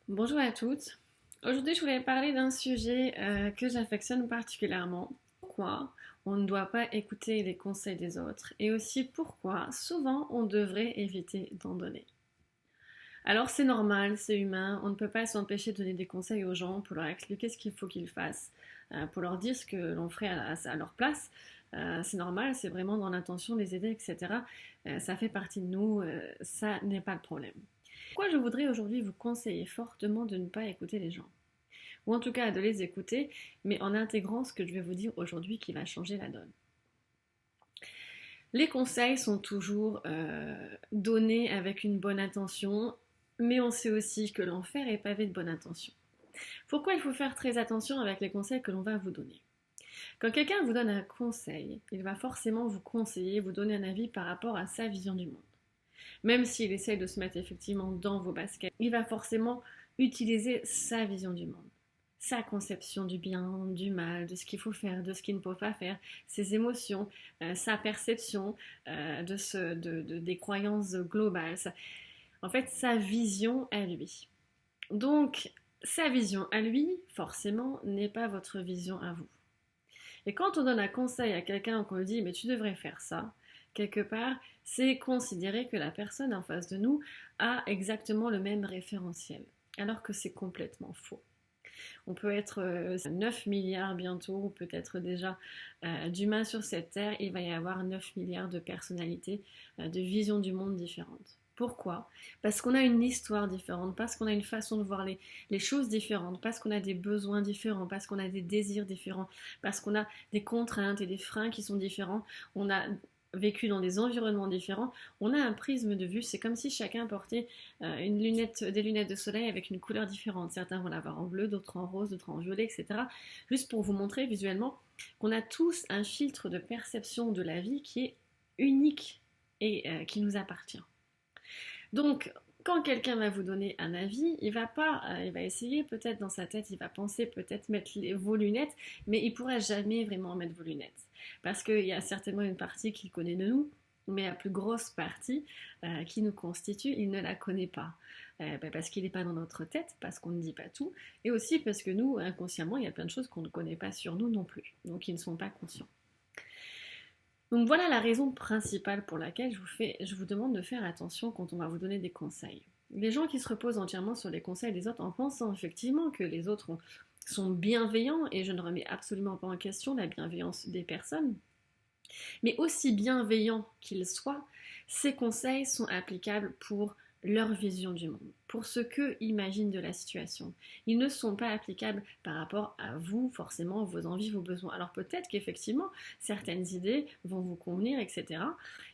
Bonjour à toutes. Aujourd'hui, je voulais parler d'un sujet que j'affectionne particulièrement. Pourquoi on ne doit pas écouter les conseils des autres et aussi pourquoi souvent on devrait éviter d'en donner. Alors c'est normal, c'est humain, on ne peut pas s'empêcher de donner des conseils aux gens pour leur expliquer ce qu'il faut qu'ils fassent, pour leur dire ce que l'on ferait à leur place. C'est normal, c'est vraiment dans l'intention de les aider, etc. Ça fait partie de nous, ça n'est pas le problème. Pourquoi je voudrais aujourd'hui vous conseiller fortement de ne pas écouter les gens, ou en tout cas de les écouter, mais en intégrant ce que je vais vous dire aujourd'hui qui va changer la donne. Les conseils sont toujours donnés avec une bonne intention, mais on sait aussi que l'enfer est pavé de bonne intention. Pourquoi il faut faire très attention avec les conseils que l'on va vous donner? Quand quelqu'un vous donne un conseil, il va forcément vous conseiller, vous donner un avis par rapport à sa vision du monde. Même s'il essaye de se mettre effectivement dans vos baskets, il va forcément utiliser sa vision du monde, sa conception du bien, du mal, de ce qu'il faut faire, de ce qu'il ne faut pas faire, ses émotions, sa perception des croyances globales. En fait, sa vision à lui. Donc, sa vision à lui, forcément, n'est pas votre vision à vous. Et quand on donne un conseil à quelqu'un, qu'on lui dit mais tu devrais faire ça, quelque part, c'est considérer que la personne en face de nous a exactement le même référentiel, alors que c'est complètement faux. On peut être 9 milliards bientôt, ou peut-être déjà d'humains sur cette terre, il va y avoir 9 milliards de personnalités, de visions du monde différentes. Pourquoi? Parce qu'on a une histoire différente, parce qu'on a une façon de voir les choses différentes, parce qu'on a des besoins différents, parce qu'on a des désirs différents, parce qu'on a des contraintes et des freins qui sont différents. On a vécu dans des environnements différents, on a un prisme de vue, c'est comme si chacun portait des lunettes de soleil avec une couleur différente. Certains vont l'avoir en bleu, d'autres en rose, d'autres en violet, etc. Juste pour vous montrer visuellement qu'on a tous un filtre de perception de la vie qui est unique et qui nous appartient. Donc, quand quelqu'un va vous donner un avis, il va essayer peut-être dans sa tête, il va penser peut-être mettre vos lunettes, mais il pourra jamais vraiment mettre vos lunettes, parce qu'il y a certainement une partie qu'il connaît de nous, mais la plus grosse partie qui nous constitue, il ne la connaît pas. Parce qu'il n'est pas dans notre tête, parce qu'on ne dit pas tout, et aussi parce que nous, inconsciemment, il y a plein de choses qu'on ne connaît pas sur nous non plus, donc ils ne sont pas conscients. Donc voilà la raison principale pour laquelle je vous demande de faire attention quand on va vous donner des conseils. Les gens qui se reposent entièrement sur les conseils des autres en pensant effectivement que les autres sont bienveillants, et je ne remets absolument pas en question la bienveillance des personnes, mais aussi bienveillants qu'ils soient, ces conseils sont applicables pour leur vision du monde, pour ce qu'eux imaginent de la situation. Ils ne sont pas applicables par rapport à vous, forcément, vos envies, vos besoins. Alors peut-être qu'effectivement, certaines idées vont vous convenir, etc.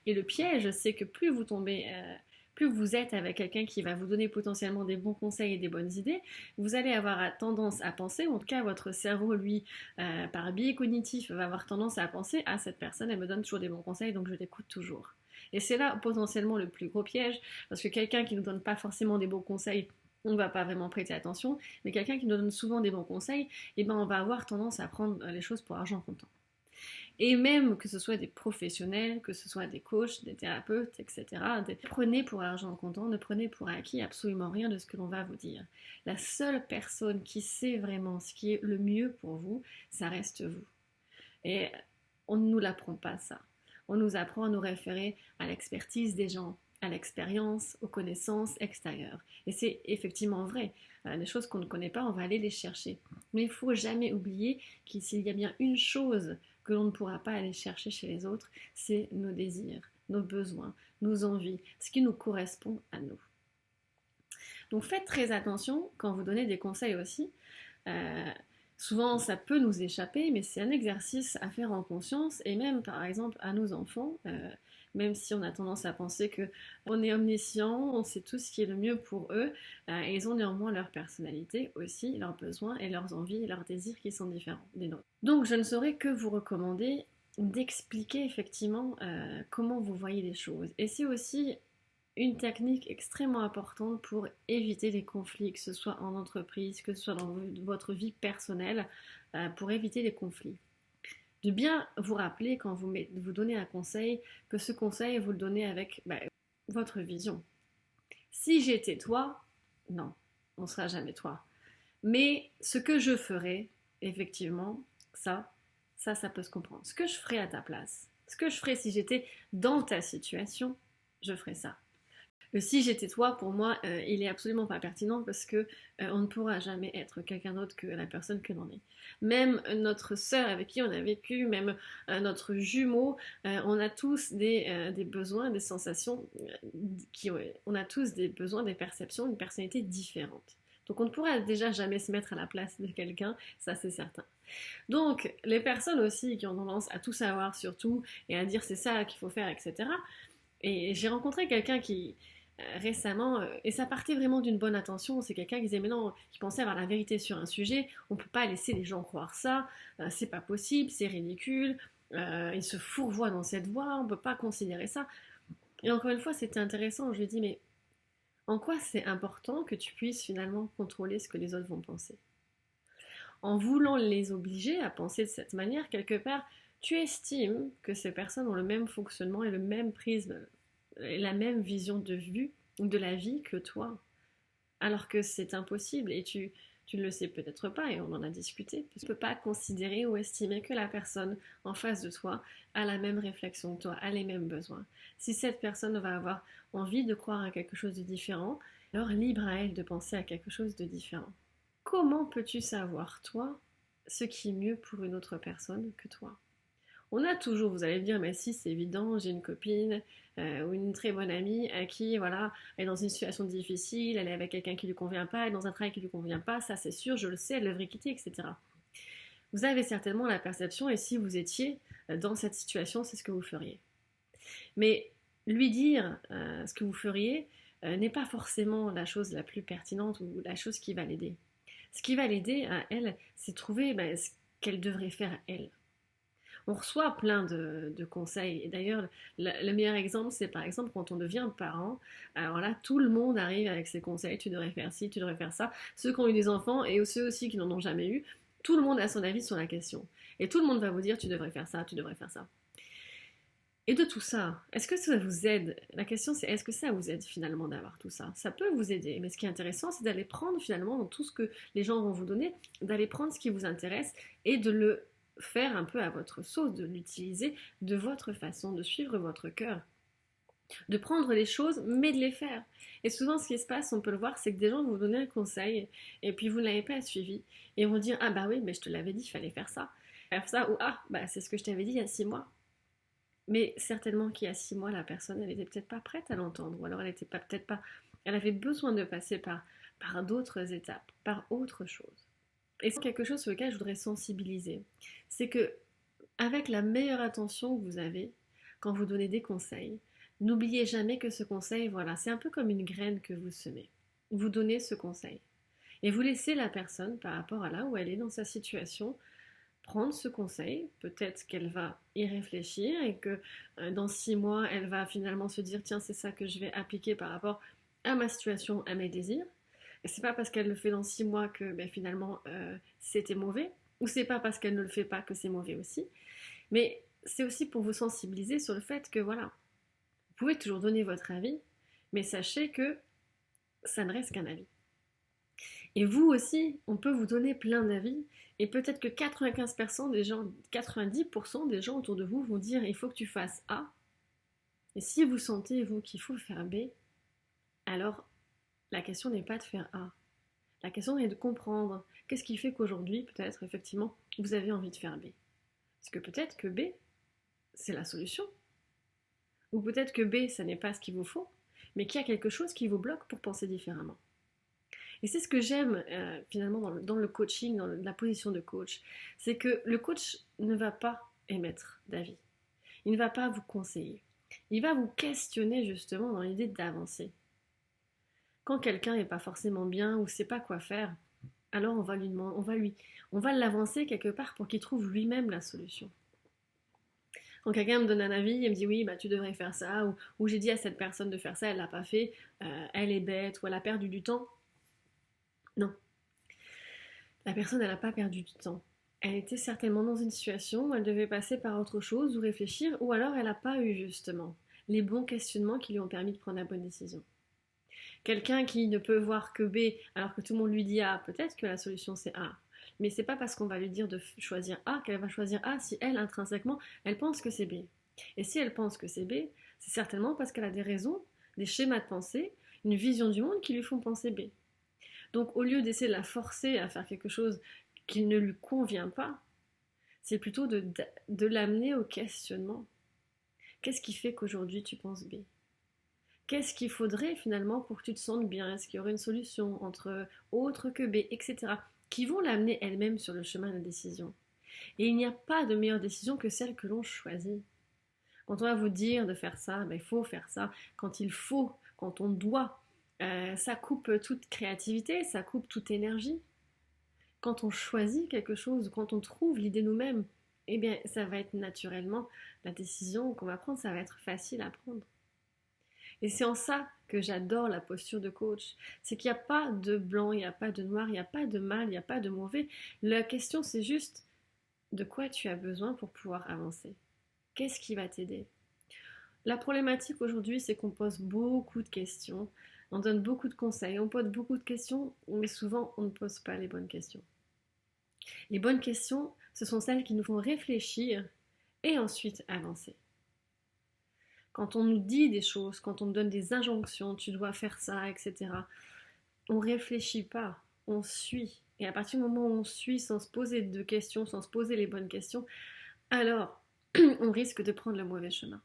Et le piège, c'est que plus vous êtes avec quelqu'un qui va vous donner potentiellement des bons conseils et des bonnes idées, vous allez avoir tendance à penser, ou en tout cas votre cerveau, lui, par biais cognitif, va avoir tendance à penser « Ah, cette personne, elle me donne toujours des bons conseils, donc je l'écoute toujours ». Et c'est là potentiellement le plus gros piège, parce que quelqu'un qui ne nous donne pas forcément des bons conseils, on ne va pas vraiment prêter attention, mais quelqu'un qui nous donne souvent des bons conseils, eh ben on va avoir tendance à prendre les choses pour argent comptant. Et même que ce soit des professionnels, que ce soit des coachs, des thérapeutes, etc. Prenez pour argent comptant, ne prenez pour acquis absolument rien de ce que l'on va vous dire. La seule personne qui sait vraiment ce qui est le mieux pour vous, ça reste vous. Et on ne nous l'apprend pas ça. On nous apprend à nous référer à l'expertise des gens, à l'expérience, aux connaissances extérieures. Et c'est effectivement vrai. Les choses qu'on ne connaît pas, on va aller les chercher. Mais il ne faut jamais oublier qu'il y a bien une chose que l'on ne pourra pas aller chercher chez les autres, c'est nos désirs, nos besoins, nos envies, ce qui nous correspond à nous. Donc faites très attention quand vous donnez des conseils aussi. Souvent, ça peut nous échapper, mais c'est un exercice à faire en conscience, et même, par exemple, à nos enfants, même si on a tendance à penser qu'on est omniscient, on sait tout ce qui est le mieux pour eux, ils ont néanmoins leur personnalité aussi, leurs besoins et leurs envies et leurs désirs qui sont différents des nôtres. Donc, je ne saurais que vous recommander d'expliquer effectivement comment vous voyez les choses. Et c'est aussi une technique extrêmement importante pour éviter les conflits, que ce soit en entreprise, que ce soit dans votre vie personnelle, pour éviter les conflits. De bien vous rappeler quand vous donnez un conseil, que ce conseil, vous le donnez avec votre vision. Si j'étais toi, non. on ne sera jamais toi. Mais ce que je ferais, effectivement, ça peut se comprendre. Ce que je ferais à ta place, ce que je ferais si j'étais dans ta situation, je ferais ça. Le si j'étais toi, pour moi, il est absolument pas pertinent parce que on ne pourra jamais être quelqu'un d'autre que la personne que l'on est. Même notre sœur avec qui on a vécu, même notre jumeau, on a tous des besoins, des sensations, on a tous des besoins, des perceptions, une personnalité différente. Donc on ne pourra déjà jamais se mettre à la place de quelqu'un, ça c'est certain. Donc les personnes aussi qui ont tendance à tout savoir sur tout et à dire c'est ça qu'il faut faire, etc. Et j'ai rencontré quelqu'un qui récemment, et ça partait vraiment d'une bonne intention, c'est quelqu'un qui disait mais non, qui pensait avoir la vérité sur un sujet, on peut pas laisser les gens croire ça, c'est pas possible, c'est ridicule, ils se fourvoient dans cette voie, on peut pas considérer ça. Et encore une fois, c'était intéressant, je lui ai dit mais en quoi c'est important que tu puisses finalement contrôler ce que les autres vont penser? En voulant les obliger à penser de cette manière, quelque part, tu estimes que ces personnes ont le même fonctionnement et le même prisme, et la même vision de vue de la vie que toi. Alors que c'est impossible et tu ne le sais peut-être pas et on en a discuté. Tu ne peux pas considérer ou estimer que la personne en face de toi a la même réflexion que toi, a les mêmes besoins. Si cette personne va avoir envie de croire à quelque chose de différent, alors libre à elle de penser à quelque chose de différent. Comment peux-tu savoir, toi, ce qui est mieux pour une autre personne que toi? On a toujours, vous allez me dire, mais si c'est évident, j'ai une copine ou une très bonne amie à qui, voilà, elle est dans une situation difficile, elle est avec quelqu'un qui lui convient pas, elle est dans un travail qui lui convient pas, ça c'est sûr, je le sais, elle devrait quitter, etc. Vous avez certainement la perception, et si vous étiez dans cette situation, c'est ce que vous feriez. Mais lui dire ce que vous feriez n'est pas forcément la chose la plus pertinente ou la chose qui va l'aider. Ce qui va l'aider à elle, c'est trouver ce qu'elle devrait faire elle. On reçoit plein de conseils. Et d'ailleurs, le meilleur exemple, c'est par exemple quand on devient parent. Alors là, tout le monde arrive avec ses conseils. Tu devrais faire ci, tu devrais faire ça. Ceux qui ont eu des enfants et ceux aussi qui n'en ont jamais eu, tout le monde a son avis sur la question. Et tout le monde va vous dire, tu devrais faire ça, tu devrais faire ça. Et de tout ça, est-ce que ça vous aide? La question c'est, est-ce que ça vous aide finalement d'avoir tout ça? Ça peut vous aider, mais ce qui est intéressant, c'est d'aller prendre finalement dans tout ce que les gens vont vous donner, d'aller prendre ce qui vous intéresse et de le faire un peu à votre sauce, de l'utiliser de votre façon, de suivre votre cœur, de prendre les choses mais de les faire. Et souvent ce qui se passe, on peut le voir, c'est que des gens vont vous donner un conseil et puis vous ne l'avez pas suivi et vont dire ah bah oui mais je te l'avais dit, il fallait faire ça, ou ah bah c'est ce que je t'avais dit il y a 6 mois. Mais certainement qu'il y a 6 mois, la personne, elle n'était peut-être pas prête à l'entendre, ou alors elle était peut-être pas, elle avait besoin de passer par d'autres étapes, par autre chose. Et c'est quelque chose sur lequel je voudrais sensibiliser. C'est que, avec la meilleure intention que vous avez, quand vous donnez des conseils, n'oubliez jamais que ce conseil, voilà, c'est un peu comme une graine que vous semez. Vous donnez ce conseil. Et vous laissez la personne, par rapport à là où elle est dans sa situation, prendre ce conseil, peut-être qu'elle va y réfléchir et que dans 6 mois, elle va finalement se dire tiens, c'est ça que je vais appliquer par rapport à ma situation, à mes désirs. Et c'est pas parce qu'elle le fait dans 6 mois que finalement c'était mauvais, ou c'est pas parce qu'elle ne le fait pas que c'est mauvais aussi. Mais c'est aussi pour vous sensibiliser sur le fait que voilà, vous pouvez toujours donner votre avis, mais sachez que ça ne reste qu'un avis. Et vous aussi, on peut vous donner plein d'avis. Et peut-être que 95% des gens, 90% des gens autour de vous vont dire il faut que tu fasses A. Et si vous sentez, vous, qu'il faut faire B, alors la question n'est pas de faire A. La question est de comprendre qu'est-ce qui fait qu'aujourd'hui, peut-être, effectivement, vous avez envie de faire B. Parce que peut-être que B, c'est la solution. Ou peut-être que B, ça n'est pas ce qu'il vous faut, mais qu'il y a quelque chose qui vous bloque pour penser différemment. Et c'est ce que j'aime finalement dans le coaching, dans la position de coach, c'est que le coach ne va pas émettre d'avis. Il ne va pas vous conseiller. Il va vous questionner justement dans l'idée d'avancer. Quand quelqu'un n'est pas forcément bien ou ne sait pas quoi faire, alors on va lui demander, on va l'avancer quelque part pour qu'il trouve lui-même la solution. Quand quelqu'un me donne un avis, il me dit oui, bah tu devrais faire ça, ou j'ai dit à cette personne de faire ça, elle l'a pas fait, elle est bête ou elle a perdu du temps. Non. La personne, elle n'a pas perdu du temps. Elle était certainement dans une situation où elle devait passer par autre chose ou réfléchir, ou alors elle n'a pas eu justement les bons questionnements qui lui ont permis de prendre la bonne décision. Quelqu'un qui ne peut voir que B alors que tout le monde lui dit A, peut-être que la solution c'est A. Mais c'est pas parce qu'on va lui dire de choisir A qu'elle va choisir A si elle, intrinsèquement, elle pense que c'est B. Et si elle pense que c'est B, c'est certainement parce qu'elle a des raisons, des schémas de pensée, une vision du monde qui lui font penser B. Donc au lieu d'essayer de la forcer à faire quelque chose qui ne lui convient pas, c'est plutôt de l'amener au questionnement. Qu'est-ce qui fait qu'aujourd'hui tu penses B? Qu'est-ce qu'il faudrait finalement pour que tu te sentes bien? Est-ce qu'il y aurait une solution entre autre que B, etc. qui vont l'amener elle-même sur le chemin de la décision. Et il n'y a pas de meilleure décision que celle que l'on choisit. Quand on va vous dire de faire ça, ben, il faut faire ça. Quand il faut, quand on doit, ça coupe toute créativité, ça coupe toute énergie. Quand on choisit quelque chose, quand on trouve l'idée nous-mêmes, eh bien, ça va être naturellement la décision qu'on va prendre, ça va être facile à prendre. Et c'est en ça que j'adore la posture de coach. C'est qu'il n'y a pas de blanc, il n'y a pas de noir, il n'y a pas de mal, il n'y a pas de mauvais. La question, c'est juste de quoi tu as besoin pour pouvoir avancer. Qu'est-ce qui va t'aider? La problématique aujourd'hui, c'est qu'on pose beaucoup de questions, on donne beaucoup de conseils, on pose beaucoup de questions, mais souvent on ne pose pas les bonnes questions. Les bonnes questions, ce sont celles qui nous font réfléchir et ensuite avancer. Quand on nous dit des choses, quand on nous donne des injonctions, tu dois faire ça, etc., on ne réfléchit pas, on suit. Et à partir du moment où on suit sans se poser de questions, sans se poser les bonnes questions, alors on risque de prendre le mauvais chemin.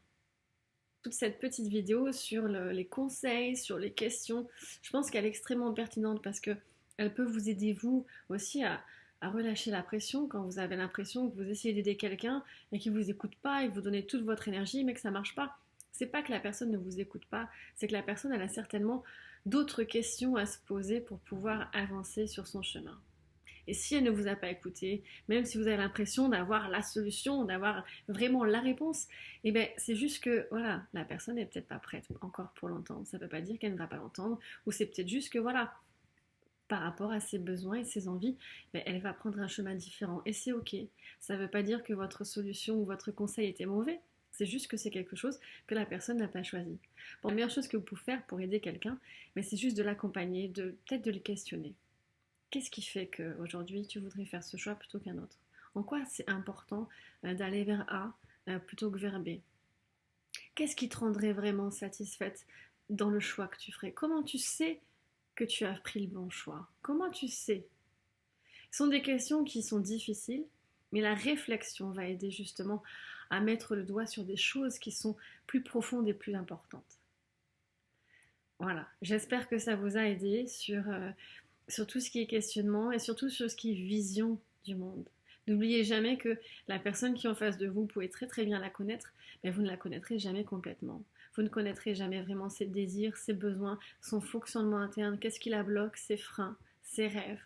Toute cette petite vidéo sur les conseils, sur les questions, je pense qu'elle est extrêmement pertinente parce qu'elle peut vous aider vous aussi à relâcher la pression quand vous avez l'impression que vous essayez d'aider quelqu'un et qu'il ne vous écoute pas et que vous donnez toute votre énergie mais que ça ne marche pas. C'est pas que la personne ne vous écoute pas, c'est que la personne elle a certainement d'autres questions à se poser pour pouvoir avancer sur son chemin. Et si elle ne vous a pas écouté, même si vous avez l'impression d'avoir la solution, d'avoir vraiment la réponse, eh bien c'est juste que voilà, la personne n'est peut-être pas prête encore pour l'entendre. Ça ne veut pas dire qu'elle ne va pas l'entendre, ou c'est peut-être juste que voilà, par rapport à ses besoins et ses envies, ben, elle va prendre un chemin différent. Et c'est ok. Ça ne veut pas dire que votre solution ou votre conseil était mauvais. C'est juste que c'est quelque chose que la personne n'a pas choisi. Bon, la meilleure chose que vous pouvez faire pour aider quelqu'un, mais c'est juste de l'accompagner, peut-être de le questionner. Qu'est-ce qui fait qu'aujourd'hui tu voudrais faire ce choix plutôt qu'un autre? En quoi c'est important d'aller vers A plutôt que vers B? Qu'est-ce qui te rendrait vraiment satisfaite dans le choix que tu ferais? Comment tu sais que tu as pris le bon choix? Comment tu sais? Ce sont des questions qui sont difficiles, mais la réflexion va aider justement à mettre le doigt sur des choses qui sont plus profondes et plus importantes. Voilà, j'espère que ça vous a aidé sur tout ce qui est questionnement et surtout sur ce qui est vision du monde. N'oubliez jamais que la personne qui est en face de vous, vous pouvez très très bien la connaître, mais vous ne la connaîtrez jamais complètement. Vous ne connaîtrez jamais vraiment ses désirs, ses besoins, son fonctionnement interne, qu'est-ce qui la bloque, ses freins, ses rêves,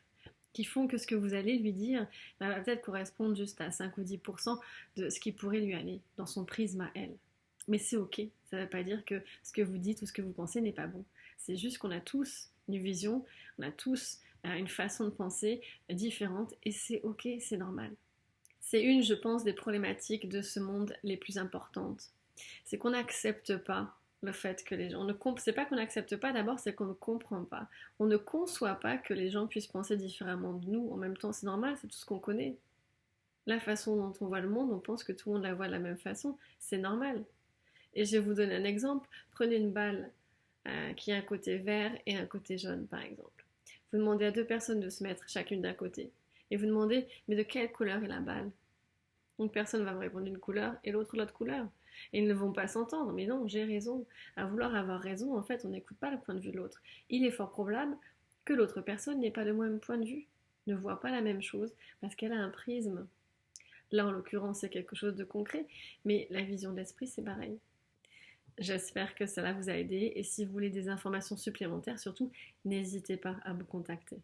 qui font que ce que vous allez lui dire va peut-être correspondre juste à 5 ou 10% de ce qui pourrait lui aller dans son prisme à elle. Mais c'est ok, ça ne veut pas dire que ce que vous dites ou ce que vous pensez n'est pas bon. C'est juste qu'on a tous une vision, on a tous une façon de penser différente et c'est ok, c'est normal. C'est une, je pense, des problématiques de ce monde les plus importantes. C'est qu'on n'accepte pas le fait que les gens c'est pas qu'on n'accepte pas, d'abord c'est qu'on ne comprend pas. On ne conçoit pas que les gens puissent penser différemment de nous. En même temps, c'est normal, c'est tout ce qu'on connaît. La façon dont on voit le monde, on pense que tout le monde la voit de la même façon. C'est normal. Et je vais vous donner un exemple. Prenez une balle qui a un côté vert et un côté jaune, par exemple. Vous demandez à deux personnes de se mettre chacune d'un côté. Et vous demandez, mais de quelle couleur est la balle? Une personne va vous répondre une couleur et l'autre l'autre couleur. Et ils ne vont pas s'entendre. Mais non, j'ai raison. À vouloir avoir raison, en fait, on n'écoute pas le point de vue de l'autre. Il est fort probable que l'autre personne n'ait pas le même point de vue, ne voit pas la même chose, parce qu'elle a un prisme. Là, en l'occurrence, c'est quelque chose de concret, mais la vision de l'esprit, c'est pareil. J'espère que cela vous a aidé et si vous voulez des informations supplémentaires, surtout, n'hésitez pas à me contacter.